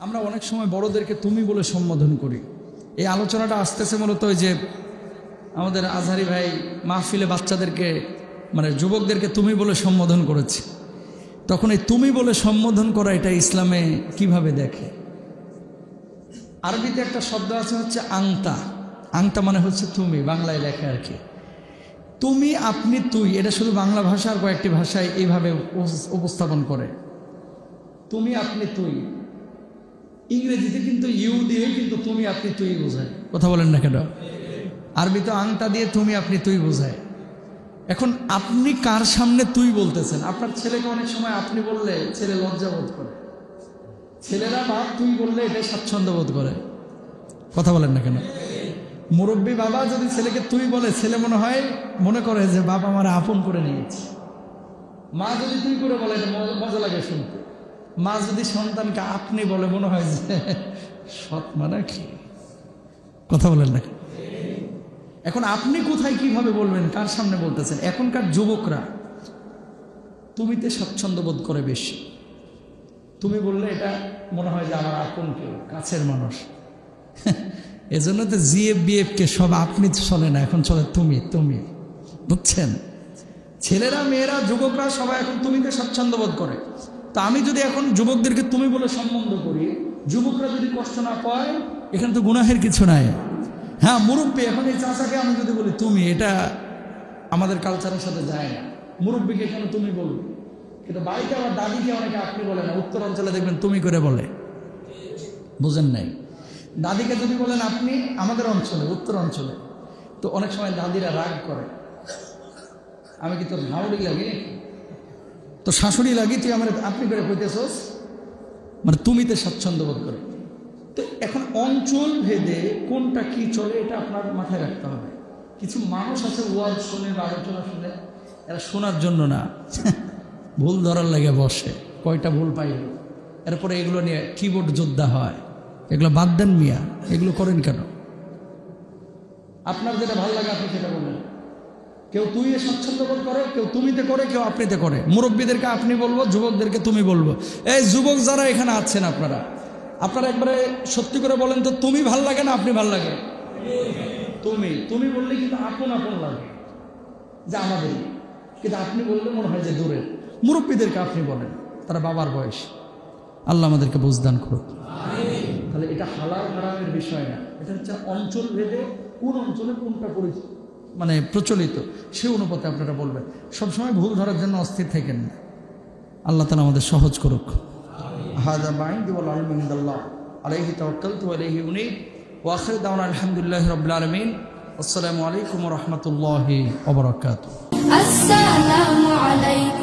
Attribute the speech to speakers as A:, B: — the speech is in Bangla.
A: আমরা অনেক সময় বড়দেরকে তুমি বলে সম্বোধন করি। এই আলোচনাটা আসতেছে মূলত ওই যে আমাদের আজহারি ভাই মাহফিলে বাচ্চাদেরকে মানে যুবকদেরকে তুমি বলে সম্বোধন করেছে। তখন এই তুমি বলে সম্বোধন করা এটা ইসলামে কিভাবে দেখে? আরবিতে একটা শব্দ আছে হচ্ছে আংতা। আংতা মানে হচ্ছে তুমি, বাংলায় লেখা আর কি। তুমি, আপনি, তুই, এটা শুধু বাংলা ভাষার কয়েকটি ভাষায় এইভাবে উপস্থাপন করে। তুমি, আপনি, তুই। ইংরেজিতে কিন্তু ইউ দিয়ে কিন্তু তুমি, আপনি, তুই বোঝায়। কথা বলেন না কেন? আরবিতে আংতা দিয়ে তুমি, আপনি, তুই বোঝায়। এখন আপনি কার সামনে তুই বলতেছেন? আপনার ছেলেকে অনেক সময় আপনি বললে ছেলে লজ্জা বোধ করে। ছেলেরা বাপ তুই বললে এটাই স্বাচ্ছন্দ্য বোধ করে। কথা বলেন না কেন? মুরব্বী বাবা যদি ছেলেকে তুই বলে, ছেলে মনে করে যে বাবা আমার আপন করে নিয়েছে। মা যদি তুই করে বলে, এটা মজা লাগে শুনতে। মা যদি সন্তানকে আপনি বলে, মনে হয় যে সৎ মা নাকি। কথা বলেন না। এখন আপনি কোথায় কিভাবে বলবেন, কার সামনে বলতেছেন? এখনকার যুবকরা তুমিতে স্বাচ্ছন্দ্য বোধ করে বেশি। তুমি বললে এটা মনে হয় যে আমার আপন কেউ, কাছের মানুষ। এজন্য তো জিএফ বিএফকে সব আপনি চলে না, এখন চলে তুমি। তুমি বুঝছেন? ছেলেরা, মেয়েরা, যুবকরা সবাই এখন তুমিতে স্বাচ্ছন্দ্য বোধ করে। তা আমি যদি এখন যুবকদেরকে তুমি বলে সম্বন্ধ করি, যুবকরা যদি কষ্ট না পায়, এখানে তো গুনাহের কিছু নাই। হ্যাঁ, মুরব্বী, এখন এই চাচাকে আমি যদি বলি তুমি, এটা আমাদের কালচারের সাথে যায় না। মুরব্বীকে কেন তুমি বলবো? কিন্তু বাড়িতে আমার দাদিকে অনেকে আপনি বলে না। উত্তর অঞ্চলে দেখবেন তুমি করে বলে। বুঝেন নাই? দাদিকে যদি বলেন আপনি, আমাদের অঞ্চলে, উত্তর অঞ্চলে, তো অনেক সময় দাদিরা রাগ করে। আমি কি তোর ভাউড়ি লাগি নাকি? তো শাশুড়ি লাগি, তুই আমার আপনি করে কইতেছস? মানে তুমিতে স্বাচ্ছন্দ্য বোধ করে। তো এখন অঞ্চল ভেদে কোনটা কি চলে এটা আপনার মাথায় রাখতে হবে। কিছু মানুষ আছে ওয়াজ শুনে বা আলোচনা শুনে, এরা শোনার জন্য না, ভুল ধরার লাগে বসে, কয়টা ভুল পাইল। এরপরে এগুলো নিয়ে কিবোর্ড যোদ্ধা হয়। এগুলো বাদ দেন মিয়া, এগুলো করেন কেন? আপনার যেটা ভালো লাগে আপনি সেটা বলেন। কেউ তুই স্বাচ্ছন্দ্য বোধ করে, কেউ তুমিতে করে, কেউ আপনিতে করে। মুরব্বীদেরকে আপনি বলবো, যুবকদেরকে তুমি বলবো। এই যুবক যারা এখানে আছেন, আপনারা একবারে সত্যি করে বলেন তো, তুমি ভাল লাগে না আপনি ভাল লাগে? তুমি তুমি বললে কিন্তু আপন আপন লাগে যে আমাদের, কিন্তু আপনি বললে মনে হয় যে দূরের। মুরব্বীদেরকে আপনি বলেন, তারা বাবার বয়স। আল্লাহ আমাদেরকে বুঝদান করুক। তাহলে এটা হালাল হারামের বিষয় না, এটা হচ্ছে অঞ্চল ভেদে কোন অঞ্চলে কোনটা মানে প্রচলিত, সে অনুপাতে আপনারা বলবেন। সবসময় ভুল ধরার জন্য অস্থির থাকেন না। আল্লাহ তাআলা আমাদের সহজ করুক। হাযা মা'ইনদি ওয়াল ইলমু ইনদাল্লাহ আলাইহি তাওয়াক্কালতু ওয়া ইলাইহি উনীব ওয়া আখিরু দাওয়ানা আলহামদুলিল্লাহি রাব্বিল আলামিন। আসসালামু আলাইকুম ওয়া রাহমাতুল্লাহি ওয়া বারাকাতুহু। আসসালামু আলাইকুম।